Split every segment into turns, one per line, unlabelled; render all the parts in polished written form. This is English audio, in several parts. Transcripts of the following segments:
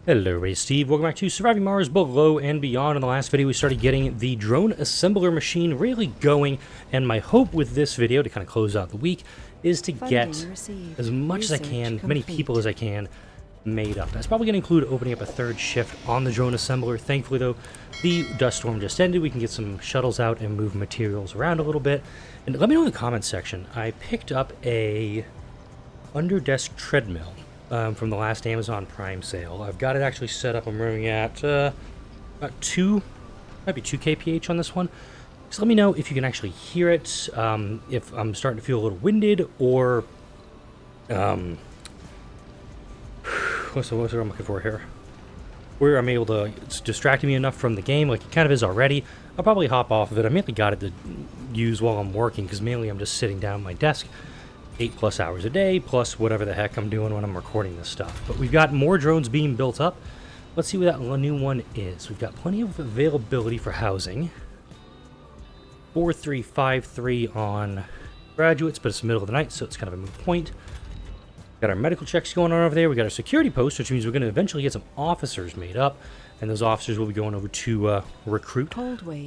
Hello, it's Steve. Welcome back to Surviving Mars Below and Beyond. In the last video, we started getting the drone assembler machine really going, and my hope with this video, to kind of close out the week, is to get as much as I can, as many people as I can, made up. That's probably going to include opening up a third shift on the drone assembler. Thankfully, though, the dust storm just ended. We can get some shuttles out and move materials around a little bit. And let me know in the comments section. I picked up a under-desk treadmill from the last Amazon Prime sale. I've got it actually set up. I'm running at about might be 2 kph on this one. So let me know if you can actually hear it, if I'm starting to feel a little winded, or what's the word I'm looking for here? Where I'm able to, it's distracting me enough from the game, like it kind of is already. I'll probably hop off of it. I mainly got it to use while I'm working, because mainly I'm just sitting down at my desk 8+ hours a day, plus whatever the heck I'm doing when I'm recording this stuff. But we've got more drones being built up. Let's see what that new one is. We've got plenty of availability for housing. 4353 on graduates, but it's the middle of the night, so it's kind of a moot point. Got our medical checks going on over there. We got our security post, which means we're going to eventually get some officers made up, and those officers will be going over to recruit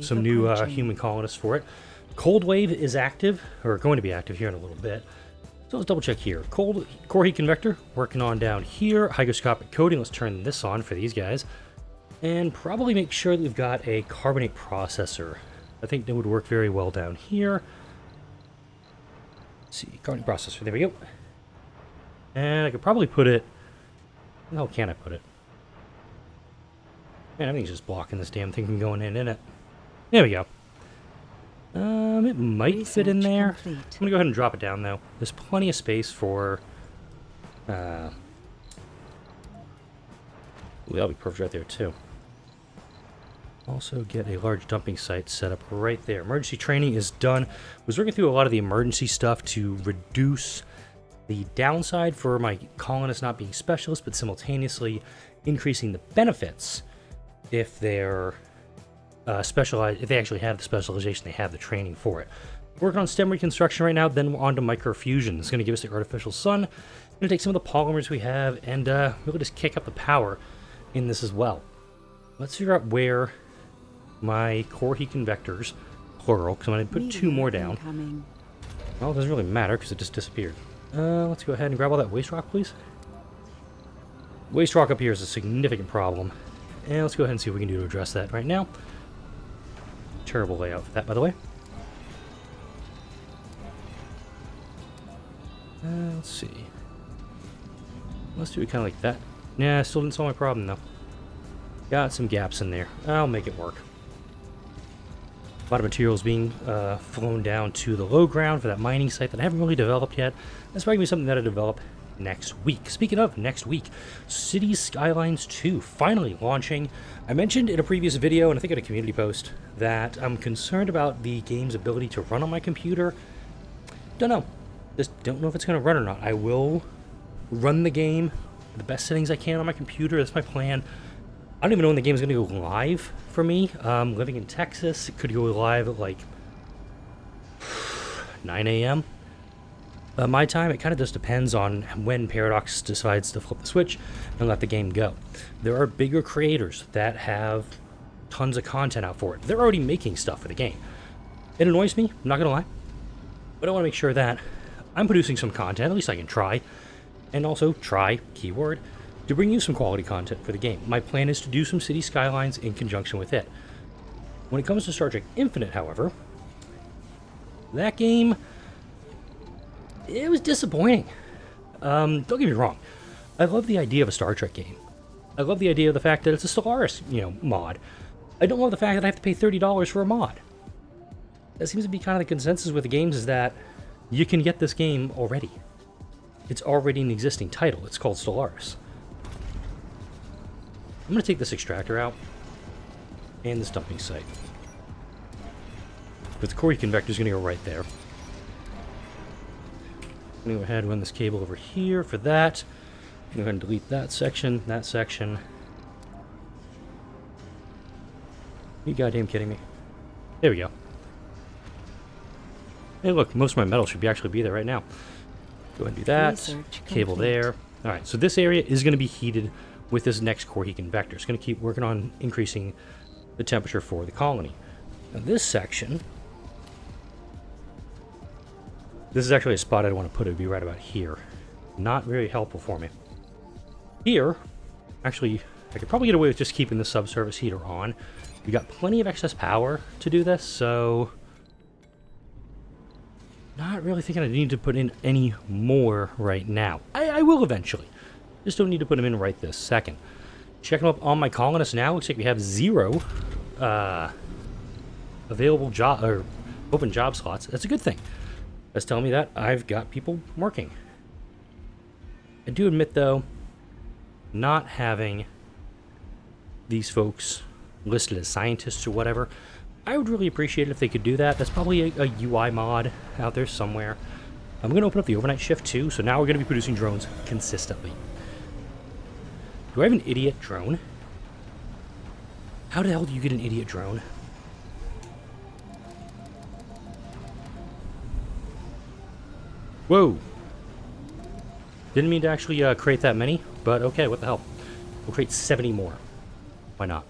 some new human colonists for it. Cold Wave is active, or going to be active here in a little bit. So let's double check here. Core heat convector working on down here. Hygroscopic coating. Let's turn this on for these guys, and probably make sure that we've got a carbonate processor. I think that would work very well down here. Let's see, carbonate processor. There we go. And I could probably put it. Where the hell can I put it? Man, everything's just blocking this damn thing from going in, isn't it? There we go. It might fit in there. I'm gonna go ahead and drop it down though. There's plenty of space for that'll be perfect right there too. Also get a large dumping site set up right there. Emergency training is done. Was working through a lot of the emergency stuff to reduce the downside for my colonists not being specialists, but simultaneously increasing the benefits if they're specialized, if they actually have the specialization, they have the training for it. Working on STEM reconstruction right now, then we're on to microfusion. It's going to give us the artificial sun. Going to take some of the polymers we have and really just kick up the power in this as well. Let's figure out where my core heat convectors, plural, because I'm going to put 2 more down. Well, it doesn't really matter because it just disappeared. Let's go ahead and grab all that waste rock, please. Waste rock up here is a significant problem. And let's go ahead and see what we can do to address that right now. Terrible layout for that, by the way. Let's see. Let's do it kind of like that. Nah, still didn't solve my problem, though. Got some gaps in there. I'll make it work. A lot of materials being flown down to the low ground for that mining site that I haven't really developed yet. That's probably going to be something that I develop next week. Speaking of next week, Cities Skylines 2 finally launching. I mentioned in a previous video, and I think in a community post, that I'm concerned about the game's ability to run on my computer. Don't know. Just don't know if it's going to run or not. I will run the game with the best settings I can on my computer. That's my plan. I don't even know when the game is going to go live for me. Living in Texas, it could go live at like 9 a.m. My time. It kind of just depends on when Paradox decides to flip the switch and let the game go. There are bigger creators that have tons of content out for it. They're already making stuff for the game. It annoys me, I'm not going to lie, but I want to make sure that I'm producing some content, at least I can try, and also try, keyword, to bring you some quality content for the game. My plan is to do some City Skylines in conjunction with it. When it comes to Star Trek Infinite, however, that game, it was disappointing. Don't get me wrong. I love the idea of a Star Trek game. I love the idea of the fact that it's a Stellaris, mod. I don't love the fact that I have to pay $30 for a mod. That seems to be kind of the consensus with the games, is that you can get this game already. It's already an existing title. It's called Stellaris. I'm going to take this extractor out and this dumping site. But the core heat convector is going to go right there. I'm going to go ahead and run this cable over here for that. I'm going to go ahead and delete that section, that section. Are you goddamn kidding me? There we go. Hey, look, most of my metal should actually be there right now. Go ahead and do that. Cable there. Alright, so this area is going to be heated with this next core heat convector. It's going to keep working on increasing the temperature for the colony. Now this section, this is actually a spot I want to put it. It would be right about here. Not very helpful for me. Here, actually, I could probably get away with just keeping the subsurface heater on. We got plenty of excess power to do this, so not really thinking I need to put in any more right now. I will eventually. Just don't need to put them in right this second. Checking up on my colonists now. Looks like we have 0 available job or open job slots. That's a good thing. That's telling me that I've got people working. I do admit, though, not having these folks listed as scientists or whatever, I would really appreciate it if they could do that. That's probably a UI mod out there somewhere. I'm going to open up the overnight shift too, so now we're going to be producing drones consistently. Do I have an idiot drone? How the hell do you get an idiot drone? Whoa! Didn't mean to actually create that many, but okay, what the hell. We'll create 70 more. Why not?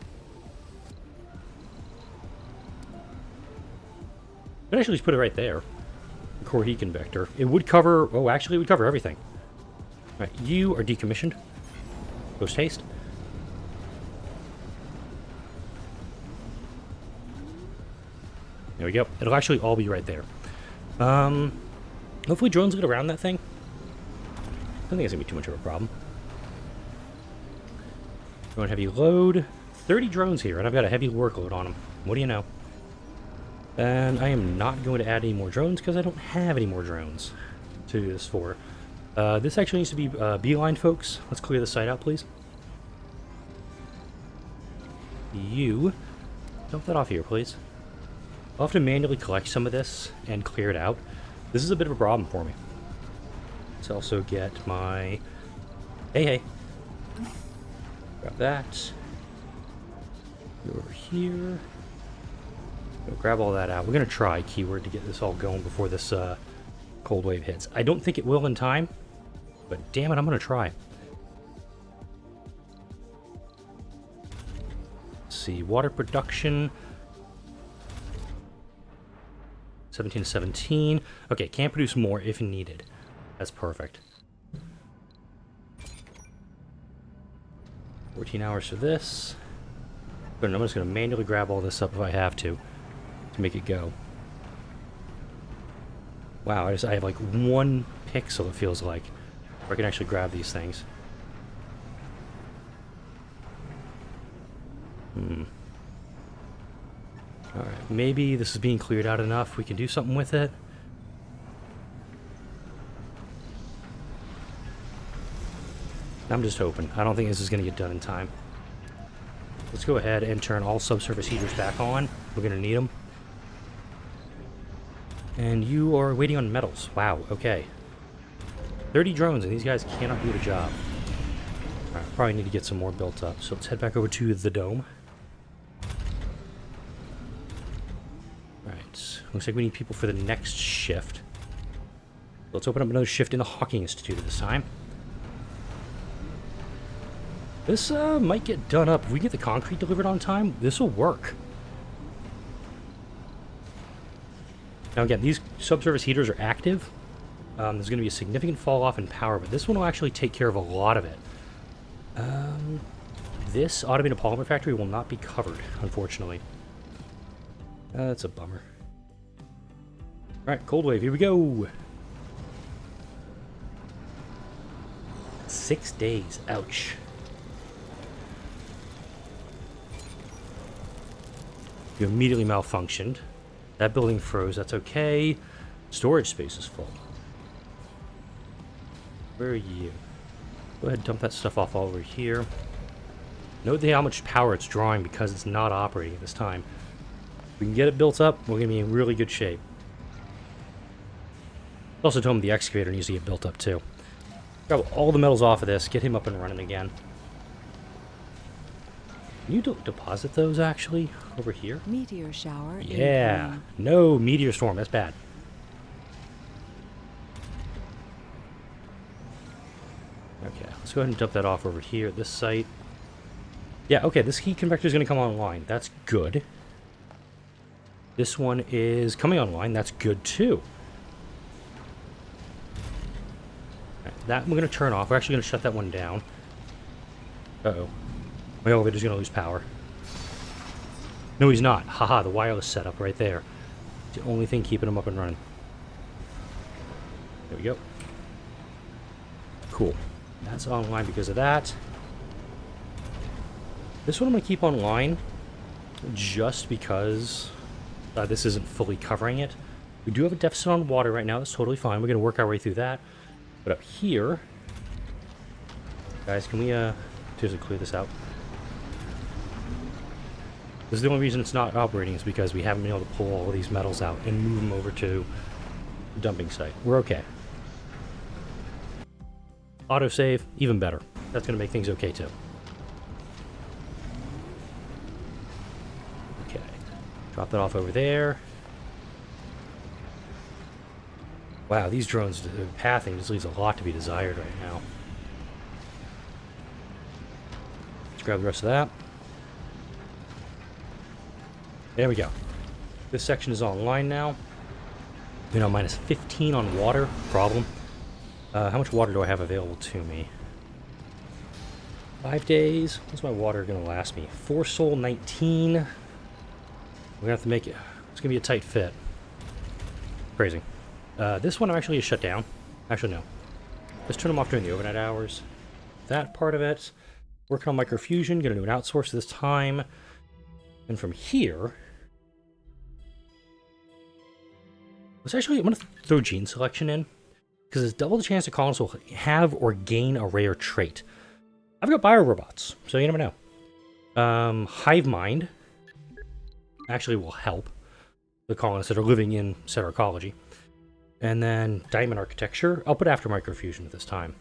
I'd actually just put it right there. The core heat convector. It would cover... Oh, actually, it would cover everything. Alright, you are decommissioned. Post haste. There we go. It'll actually all be right there. Hopefully drones get around that thing. I don't think it's going to be too much of a problem. Drone heavy load. 30 drones here, and I've got a heavy workload on them. What do you know? And I am not going to add any more drones because I don't have any more drones to do this for. This actually needs to be beeline, folks. Let's clear the site out, please. You dump that off here, please. I'll have to manually collect some of this and clear it out. This is a bit of a problem for me. Let's also get my... Hey. Grab that. Go over here. Go grab all that out. We're going to try keyword to get this all going before this cold wave hits. I don't think it will in time, but damn it, I'm going to try. Let's see, water production. 17 to 17. Okay, can produce more if needed. That's perfect. 14 hours for this. But I'm just going to manually grab all this up if I have to make it go. Wow, I have like 1 pixel, it feels like, where I can actually grab these things. Alright, maybe this is being cleared out enough. We can do something with it. I'm just hoping. I don't think this is going to get done in time. Let's go ahead and turn all subsurface heaters back on. We're going to need them. And you are waiting on metals. Wow, okay. 30 drones, and these guys cannot do the job. Alright, probably need to get some more built up. So let's head back over to the dome. Alright, looks like we need people for the next shift. Let's open up another shift in the Hawking Institute at this time. This might get done up. If we get the concrete delivered on time, this will work. Now again, these subsurface heaters are active. There's going to be a significant fall off in power, but this one will actually take care of a lot of it. This automated polymer factory will not be covered, unfortunately. That's a bummer. Alright, cold wave, here we go! 6 days, ouch. You immediately malfunctioned. That building froze, that's okay. Storage space is full. Where are you? Go ahead and dump that stuff off all over here. Note how much power it's drawing because it's not operating at this time. If we can get it built up, we're going to be in really good shape. Also told him the excavator needs to get built up too. Grab all the metals off of this, get him up and running again. Can you deposit those, actually, over here?
Meteor shower.
Yeah. No, meteor storm. That's bad. Okay, let's go ahead and dump that off over here at this site. Yeah, okay, this heat convector is going to come online. That's good. This one is coming online. That's good, too. Right, that we're going to turn off. We're actually going to shut that one down. Uh-oh. My elevator's going to lose power. No, he's not. Haha, the wireless setup right there. It's the only thing keeping him up and running. There we go. Cool. That's online because of that. This one I'm going to keep online just because this isn't fully covering it. We do have a deficit on water right now. That's totally fine. We're going to work our way through that. But up here... Guys, can we seriously clear this out? This is the only reason it's not operating is because we haven't been able to pull all of these metals out and move them over to the dumping site. We're okay. Autosave, even better. That's going to make things okay too. Okay. Drop that off over there. Wow, these drones, the pathing just leaves a lot to be desired right now. Let's grab the rest of that. There we go. This section is online now. You know, minus 15 on water. Problem. How much water do I have available to me? 5 days. What's my water going to last me? 4 soul, 19. We're going to have to make it... It's going to be a tight fit. Crazy. This one I'm actually shut down. Actually, no. Let's turn them off during the overnight hours. That part of it. Working on microfusion. Going to do an outsource this time. And from here... I'm going to throw gene selection in, because it's double the chance the colonists will have or gain a rare trait. I've got biorobots, so you never know. Hive mind actually will help the colonists that are living in said ecology. And then diamond architecture, I'll put after microfusion at this time.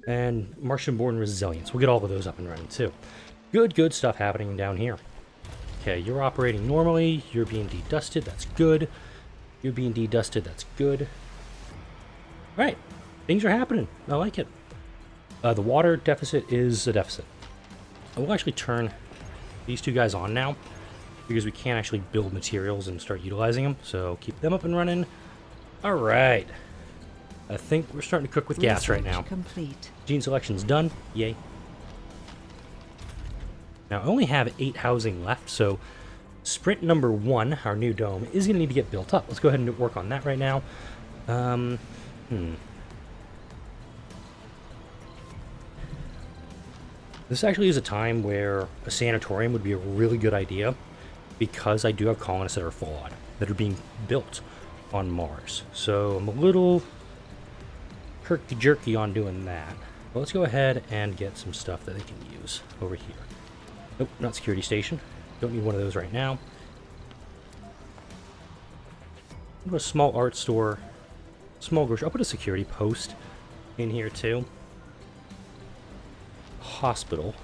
And Martian-born resilience, we'll get all of those up and running too. Good stuff happening down here. Okay, you're operating normally. You're being dedusted. That's good. You're being dedusted. That's good. Right. Things are happening. I like it. The water deficit is a deficit. I will actually turn these two guys on now because we can't actually build materials and start utilizing them. So keep them up and running. All right. I think we're starting to cook with gas right now.
Complete.
Gene selection's done. Yay. Now, I only have 8 housing left, so sprint number 1, our new dome, is going to need to get built up. Let's go ahead and work on that right now. This actually is a time where a sanatorium would be a really good idea, because I do have colonists that are flawed, that are being built on Mars. So I'm a little herky-jerky on doing that. But let's go ahead and get some stuff that they can use over here. Nope, not security station. Don't need one of those right now. I'll put a small art store, small grocery. I'll put a security post in here too. Hospital.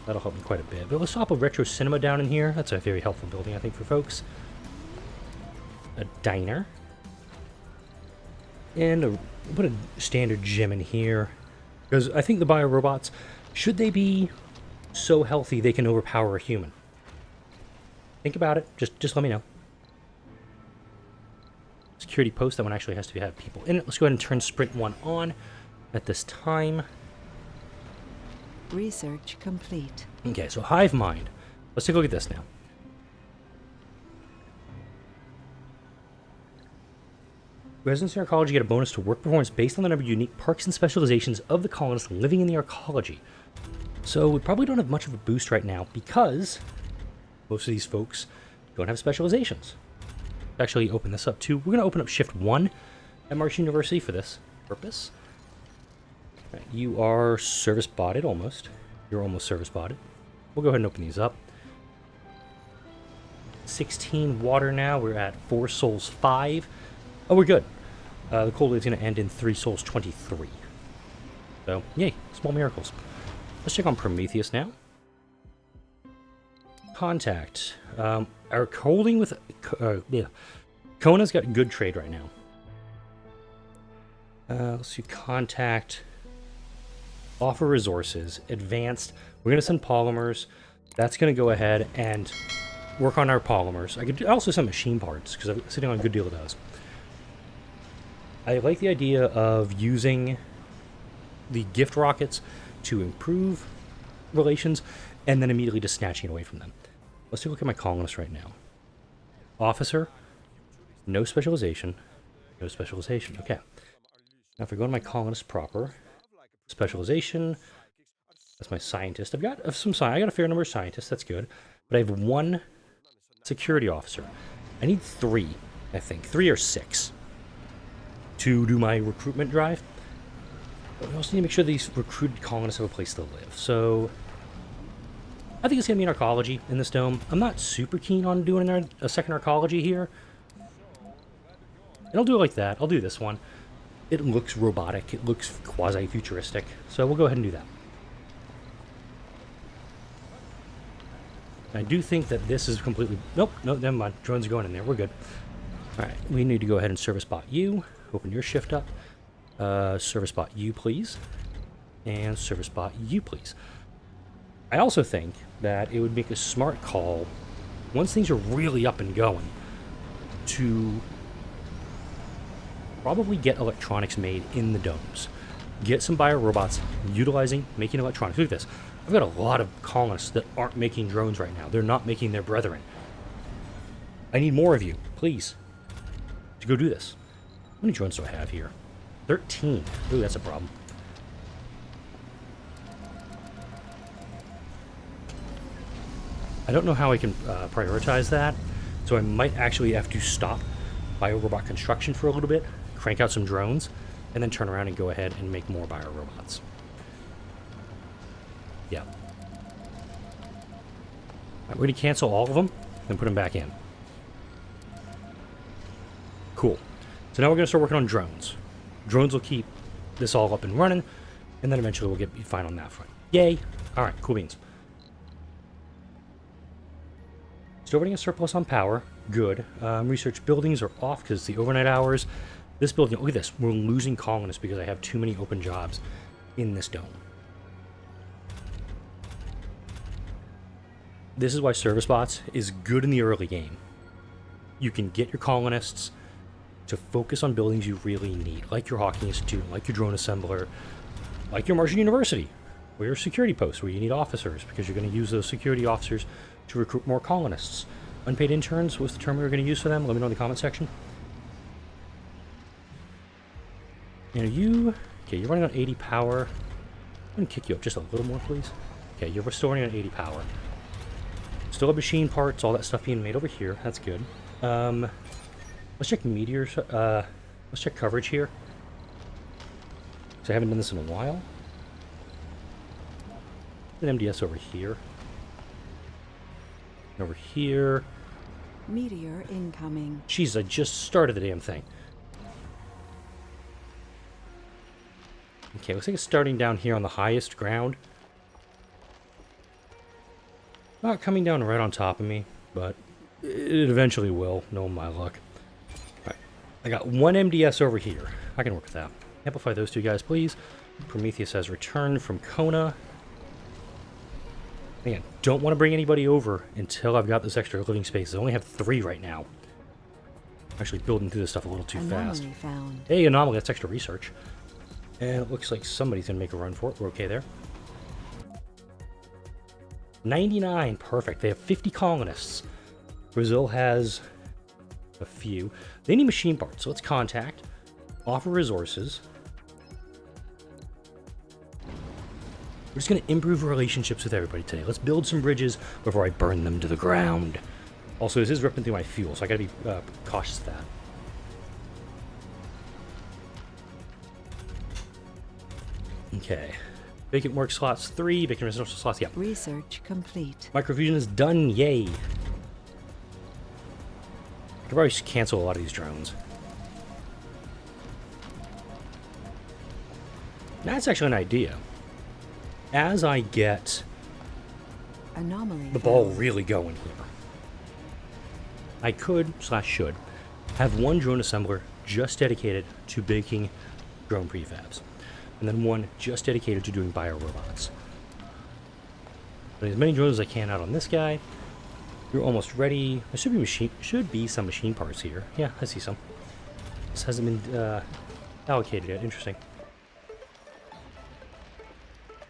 That'll help me quite a bit. But let's pop a retro cinema down in here. That's a very helpful building, I think, for folks. A diner. And we'll put a standard gym in here. Because I think the biorobots, should they be so healthy they can overpower a human? Think about it. Just let me know. Security post, that one actually has to have people in it. Let's go ahead and turn sprint 1 on at this time.
Research complete.
Okay, so hive mind. Let's take a look at this now. Residents in arcology get a bonus to work performance based on the number of unique perks and specializations of the colonists living in the arcology. So we probably don't have much of a boost right now because most of these folks don't have specializations. Actually open this up too. We're going to open up shift 1 at Marsh University for this purpose. Right, you are service botted almost. You're almost service botted. We'll go ahead and open these up. 16 water now. We're at 4 souls 5. Oh, we're good. The cold wave's going to end in 3 souls 23. So, yay, small miracles. Let's check on Prometheus now. Contact. Our holding with... Kona's got good trade right now. Let's see, contact. offer resources, advanced. We're going to send polymers. That's going to go ahead and work on our polymers. I could also send machine parts because I'm sitting on a good deal of those. I like the idea of using the gift rockets to improve relations and then immediately just snatching it away from them. Let's take a look at my colonists right now. Officer, no specialization, no specialization. Okay. Now if I go to my colonist proper, specialization, that's my scientist. I've got some I got a fair number of scientists, that's good. But I have 1 security officer. I need 3, I think. 3 or 6 to do my recruitment drive. But we also need to make sure these recruited colonists have a place to live. So I think it's going to be an arcology in this dome. I'm not super keen on doing a second arcology here. And I'll do it like that. I'll do this one. It looks robotic. It looks quasi-futuristic. So we'll go ahead and do that. I do think that this is completely... Nope, no, never mind. Drones are going in there. We're good. Alright, we need to go ahead and service bot you. Open your shift up. Service bot you, please. And service bot you, please. I also think that it would make a smart call, once things are really up and going, to probably get electronics made in the domes. Get some biorobots utilizing, making electronics. Look at this. I've got a lot of colonists that aren't making drones right now. They're not making their brethren. I need more of you, please, to go do this. How many drones do I have here? 13. Ooh, that's a problem. I don't know how I can prioritize that, so I might actually have to stop biorobot construction for a little bit, crank out some drones, and then turn around and go ahead and make more biorobots. Yeah. Right, we're going to cancel all of them and put them back in. Cool. So now we're going to start working on drones. Drones will keep this all up and running, and then eventually we'll get fine on that front. Yay! Alright, cool beans. Still running a surplus on power. Good. Research buildings are off because it's the overnight hours. This building, look at this. We're losing colonists because I have too many open jobs in this dome. This is why service bots is good in the early game. You can get your colonists to focus on buildings you really need, like your Hawking Institute, like your drone assembler, like your Martian University, or your security post where you need officers because you're going to use those security officers to recruit more colonists. Unpaid interns, what's the term we were going to use for them? Let me know in the comment section. And you... Okay, you're running on 80 power. I'm going to kick you up just a little more, please. Okay, you're restoring on 80 power. Still have machine parts, all that stuff being made over here. That's good. Let's check meteors. Let's check coverage here. So I haven't done this in a while. An MDS over here. Over here.
Meteor incoming.
Jeez, I just started the damn thing. Okay, looks like it's starting down here on the highest ground. Not coming down right on top of me, but it eventually will. No my luck. Alright, I got one MDS over here. I can work with that. Amplify those two guys, please. Prometheus has returned from Kona. Again, don't want to bring anybody over until I've got this extra living space. I only have 3 right now. I'm actually building through this stuff a little too fast.
Found.
Hey, anomaly, that's extra research. And it looks like somebody's going to make a run for it. We're okay there. 99, perfect. They have 50 colonists. Brazil has a few. They need machine parts, so let's contact. Offer resources. We're just going to improve relationships with everybody today. Let's build some bridges before I burn them to the ground. Also, this is ripping through my fuel, so I got to be cautious of that. Okay. Vacant work slots 3, vacant residential slots, yeah.
Research complete.
Microfusion is done, yay. I could probably cancel a lot of these drones. That's actually an idea. As I get
Anomaly
the ball
found.
really going here, I could, / should, have one drone assembler just dedicated to making drone prefabs. and then one just dedicated to doing biorobots. Putting as many drones as I can out on this guy. You're almost ready. There should be some machine parts here. Yeah, I see some. This hasn't been allocated yet. Interesting.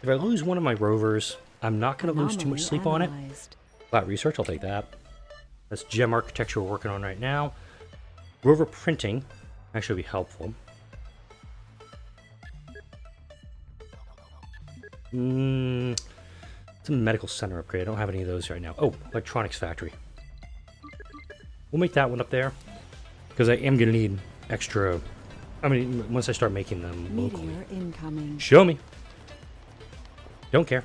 If I lose one of my rovers, I'm not going to lose too much sleep on it. Flat research, I'll take that. That's gem architecture we're working on right now. Rover printing actually will be helpful. It's a medical center upgrade. I don't have any of those right now. Oh, electronics factory. We'll make that one up there because I am going to need extra. I mean, once I start making them locally.
Meteor incoming.
Show me. Don't care.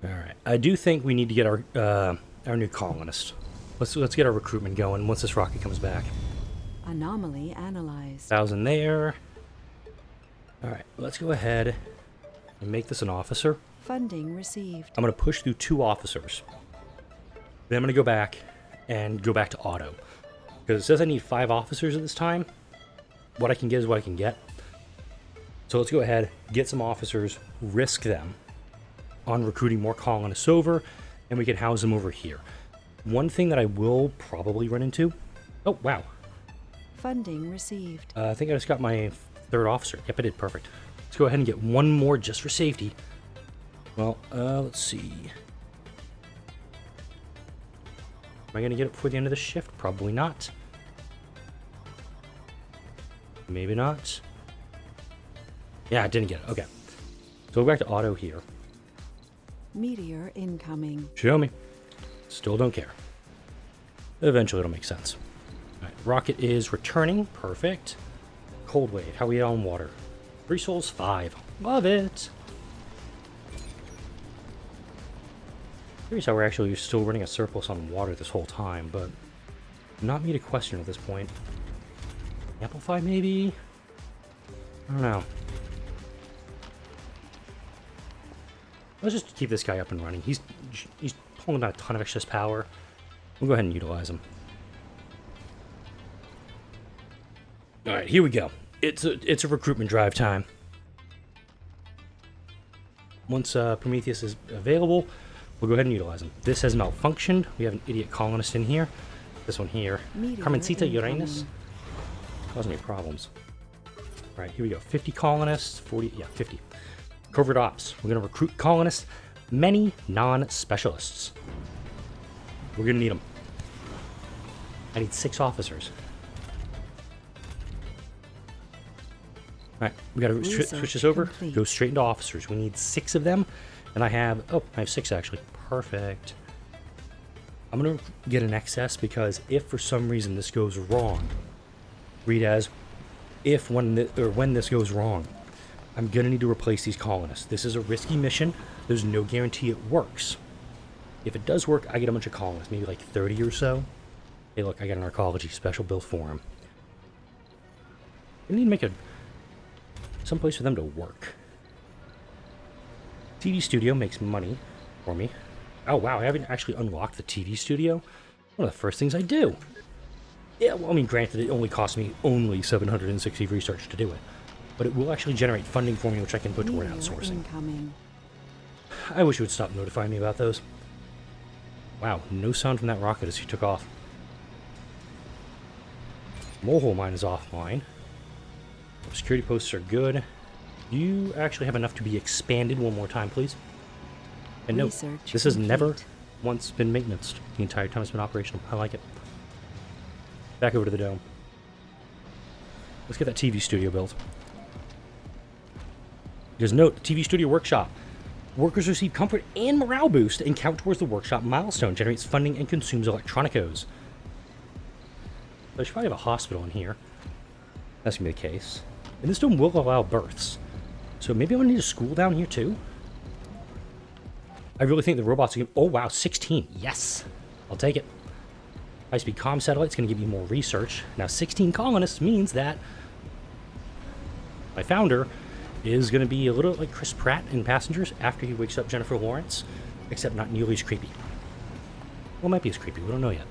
All right. I do think we need to get our new colonist. Let's get our recruitment going once this rocket comes back.
Anomaly analyzed.
1,000 there. All right. Let's go ahead and make this an officer.
Funding received.
I'm going to push through 2 officers. Then I'm going to go back to auto. Because it says I need 5 officers at this time. What I can get is what I can get. So let's go ahead, get some officers, risk them on recruiting more colonists over, and we can house them over here. One thing that I will probably run into... Oh, wow.
Funding received.
I think I just got my 3rd officer. Yep, I did. Perfect. Let's go ahead and get one more just for safety. Well, let's see. Am I going to get it before the end of the shift? Probably not. Maybe not. Yeah, I didn't get it. Okay. So we'll go back to auto here.
Meteor incoming.
Show me. Still don't care. Eventually it'll make sense. Alright, rocket is returning. Perfect. Cold wave. How are we on water? 3 souls, 5. Love it. Curious how we're actually still running a surplus on water this whole time, but not me to question at this point. Amplify maybe? I don't know. Let's just keep this guy up and running. He's pulling out a ton of excess power. We'll go ahead and utilize him. Alright, here we go. It's a recruitment drive time. Once Prometheus is available, we'll go ahead and utilize him. This has malfunctioned. We have an idiot colonist in here. This one here. Carmencita Uranus. Causing me problems. Alright, here we go. 50 colonists. 40, yeah, 50. Covert ops. We're going to recruit colonists. Many non-specialists. We're going to need them. I need 6 officers. Alright, we got to switch this over.
Complete.
Go straight into officers. We need 6 of them. And I have 6 actually. Perfect. I'm going to get an excess because if for some reason this goes wrong, read as when this goes wrong, I'm going to need to replace these colonists. This is a risky mission. There's no guarantee it works. If it does work, I get a bunch of colonists, maybe like 30 or so. Hey, look, I got an arcology special built for them. I need to make some place for them to work. TV studio makes money for me. Oh, wow, I haven't actually unlocked the TV studio. One of the first things I do. Yeah, well, I mean, granted, it only cost me only 760 research to do it. But it will actually generate funding for me, which I can put toward outsourcing.
Incoming.
I wish you would stop notifying me about those. Wow, no sound from that rocket as he took off. Molehole mine is offline. Security posts are good. You actually have enough to be expanded one more time, please. And note, this has never once been maintenanced. The entire time it's been operational. I like it. Back over to the dome. Let's get that TV studio built. There's note, TV studio workshop. Workers receive comfort and morale boost and count towards the workshop milestone. Generates funding and consumes electronicos. I should probably have a hospital in here. That's going to be the case. And this dome will allow births. So maybe I'm going to need a school down here too. I really think the robots are going to... Oh, wow, 16. Yes. I'll take it. High-speed comm satellite's going to give me more research. Now, 16 colonists means that my founder is going to be a little like Chris Pratt in Passengers after he wakes up Jennifer Lawrence, except not nearly as creepy. Well, it might be as creepy. We don't know yet.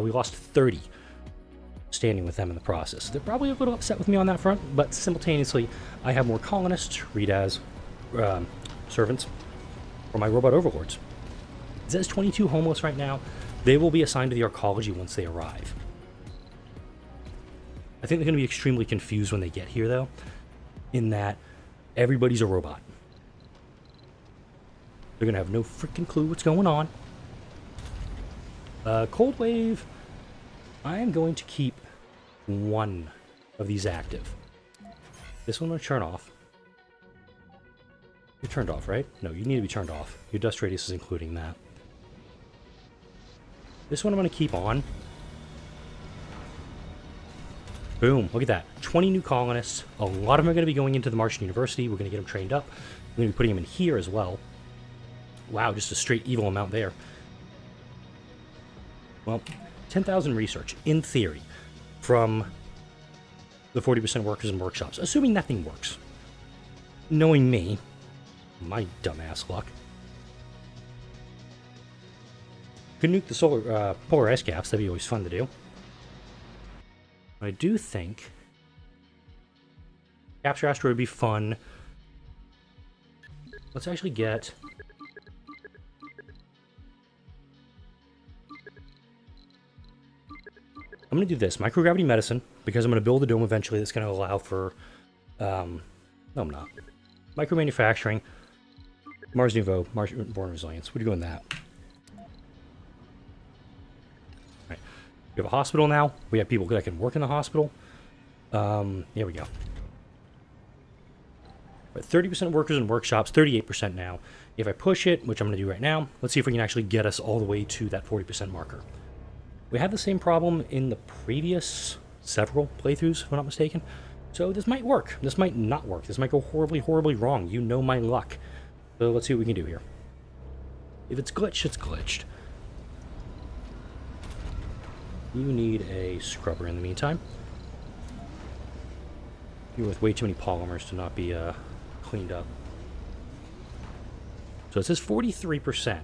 We lost 30. standing with them in the process. They're probably a little upset with me on that front, but simultaneously, I have more colonists read as servants for my robot overlords. It says 22 homeless right now. They will be assigned to the arcology once they arrive. I think they're going to be extremely confused when they get here, though, in that everybody's a robot. They're going to have no freaking clue what's going on. Cold Wave, I am going to keep one of these active. This one I'm going to turn off. You're turned off, right? No, you need to be turned off. Your dust radius is including that. This one I'm going to keep on. Boom, look at that. 20 new colonists. A lot of them are going to be going into the Martian University. We're going to get them trained up. We're going to be putting them in here as well. Wow, just a straight evil amount there. Well, 10,000 research, in theory, from the 40% workers and workshops, assuming nothing works. Knowing me, my dumbass luck. Could nuke the polar ice caps, that'd be always fun to do. I do think capture asteroid would be fun. Let's actually get... I'm going to do this, microgravity medicine, because I'm going to build a dome eventually that's going to allow for, no I'm not, micromanufacturing, Mars Nouveau, Mars-born resilience. We're doing that. Alright, we have a hospital now. We have people that can work in the hospital. Here we go. But 30% workers in workshops, 38% now. If I push it, which I'm going to do right now, let's see if we can actually get us all the way to that 40% marker. We had the same problem in the previous several playthroughs, if I'm not mistaken. So this might work. This might not work. This might go horribly, horribly wrong. You know my luck. So let's see what we can do here. If it's glitched, it's glitched. You need a scrubber in the meantime. You're with way too many polymers to not be cleaned up. So it says 43%.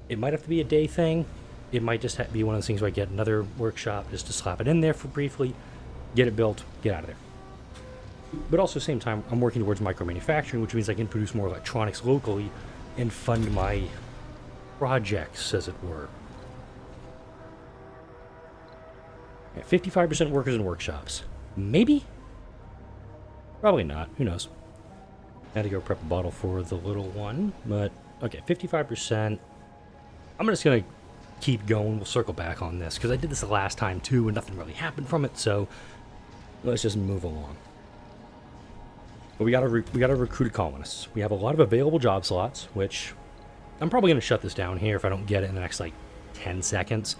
It might have to be a day thing. It might just be one of those things where I get another workshop just to slap it in there for briefly, get it built, get out of there. But also at the same time, I'm working towards micro-manufacturing, which means I can produce more electronics locally and fund my projects, as it were. 55% workers in workshops. Maybe? Probably not. Who knows? I had to go prep a bottle for the little one, but okay, 55%. I'm just going to keep going. We'll circle back on this because I did this the last time too and nothing really happened from it, so let's just move along. But we got to recruit colonists. We have a lot of available job slots, which I'm probably going to shut this down here if I don't get it in the next like 10 seconds.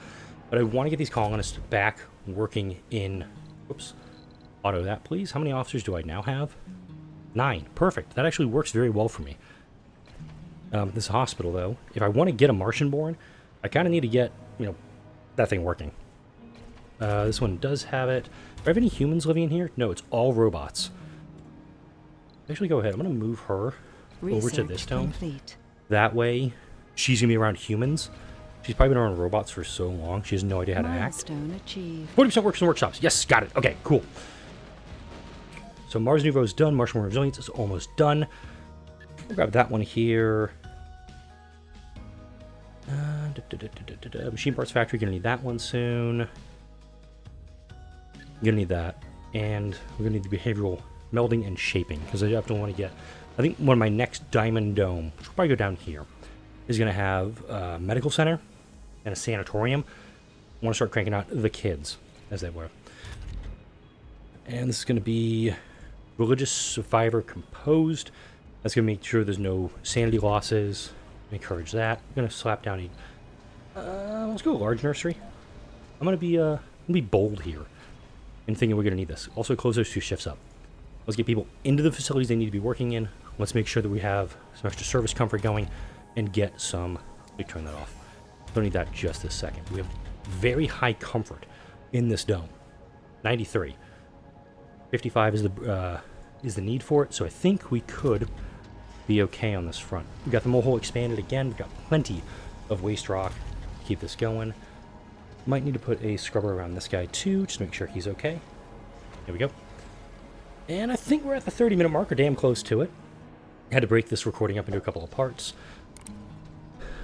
But I want to get these colonists back working in, oops, auto that please. How many officers do I now have? 9. Perfect. That actually works very well for me. This hospital though, if I want to get a Martian born, I kind of need to get, you know, that thing working. This one does have it. Do I have any humans living in here? No, it's all robots. Actually, go ahead. I'm going to move her over to this dome.
Complete.
That way, she's going to be around humans. She's probably been around robots for so long, she has no idea how to act.
Milestone achieved.
40% workers in workshops. Yes, got it. Okay, cool. So Mars Nouveau is done. Martian Resilience is almost done. We'll grab that one here. Machine Parts Factory, gonna need that one soon. Gonna need that. And we're gonna need the behavioral melding and shaping, because I definitely want to get, I think one of my next diamond dome, which will probably go down here, is gonna have a medical center and a sanatorium. I want to start cranking out the kids, as they were. And this is gonna be religious survivor composed. That's gonna make sure there's no sanity losses. Encourage that. I'm gonna slap down a let's go large nursery. I'm gonna be bold here in thinking we're gonna need this. Also close those 2 shifts up. Let's get people into the facilities they need to be working in. Let's make sure that we have some extra service comfort going and get some, let me turn that off. Don't need that just this second. We have very high comfort in this dome. 93. 55 is the need for it, so I think we could be okay on this front. We got the mole hole expanded again. We've got plenty of waste rock to keep this going. Might need to put a scrubber around this guy too, just to make sure he's okay. There we go. And I think we're at the 30-minute mark, or damn close to it. Had to break this recording up into a couple of parts.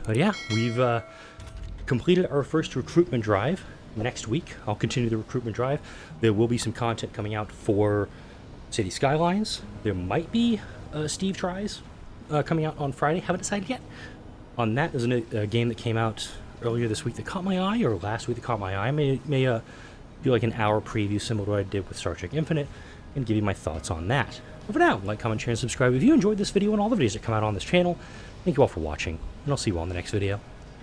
But yeah, we've completed our first recruitment drive. Next week, I'll continue the recruitment drive. There will be some content coming out for City Skylines. There might be Steve Tries coming out on Friday. Haven't decided yet. On that, there's a game that came out earlier this week that caught my eye, or last week that caught my eye. I may do like an hour preview similar to what I did with Star Trek Infinite and give you my thoughts on that. But for now, like, comment, share, and subscribe if you enjoyed this video and all the videos that come out on this channel. Thank you all for watching, and I'll see you all in the next video.